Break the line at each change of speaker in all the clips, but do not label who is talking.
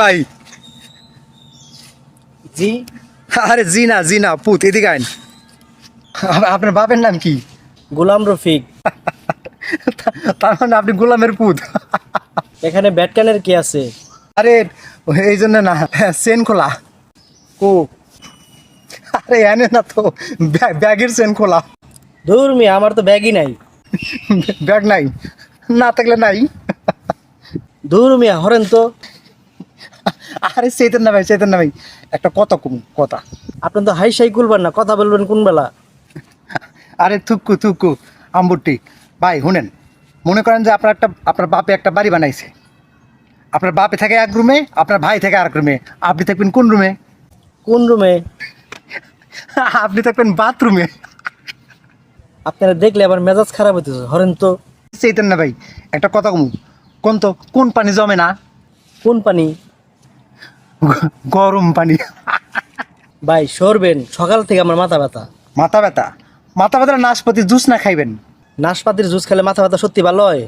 ভাই
জি।
আরে জি না পুত, এদিকে আইন। আপনার বাপের নাম কি?
গোলাম রফিক।
তার মানে আপনি গোলামের পুত।
এখানে ব্যাটকানের কি আছে?
আরে এই জন্য না, চেন খোলা।
কো?
আরে এনে না তো, ব্যাগের চেন খোলা।
ধুর মিয়া, আমার তো ব্যাগই নাই।
ব্যাগ নাই? না থাকলে নাই।
ধুর মিয়া, হরেন তো।
আরে চেতন না ভাই, একটা কথা কম কথা।
আপনি তো হাই সাই কুলবেন না, কথা বলবেন কোন বেলা?
আরে থুকু আম্বুটি ভাই শুনেন, মনে করেন যে আপনার বাপে একটা বাড়ি বানাইছে। আপনার বাপে থাকে এক রুমে, আপনার ভাই থাকে আরেক রুমে, আপনি থাকবেন কোন রুমে?
কোন রুমে?
আপনি থাকবেন বাথরুমে।
আপনারা দেখলে আবার মেজাজ খারাপ হইতেছে, হরেন তো।
চেতন না ভাই, একটা কথা কম, কোন তো কোন পানি জমে না?
কোন পানি?
গরম পানি।
ভাই সরবেন, সকাল থেকে আমার মাথা ব্যথা।
মাথা ব্যথা? মাথা ব্যথা নাশপাতি জুস না খাইবেন?
নাশপাতির জুস খেলে মাথা ব্যথা সত্যি ভালো হয়?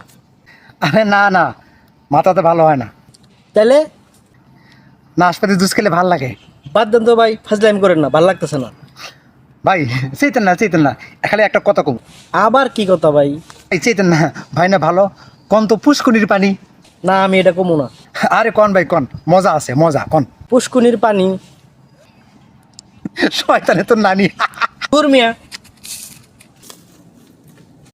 আরে না, মাথাতে ভালো হয় না।
তাইলে?
নাশপাতি জুস খেলে ভাল লাগে।
বাদ দেন তো ভাই, ফাজলামি করেন না, ভাল লাগতেছে না।
ভাই চেতন না, খালি একটা কথা কম।
আবার কি কথা ভাই?
এই চেতন না ভাই, না ভালো কন তো পুষ্কুনির পানি।
না, আমি এটা কমু না।
আরে কন ভাই কন, মজা আছে মজা, কন।
পুষ্কুনির পানি।
শয়তানে তোর নানি।
ধুর মিয়া।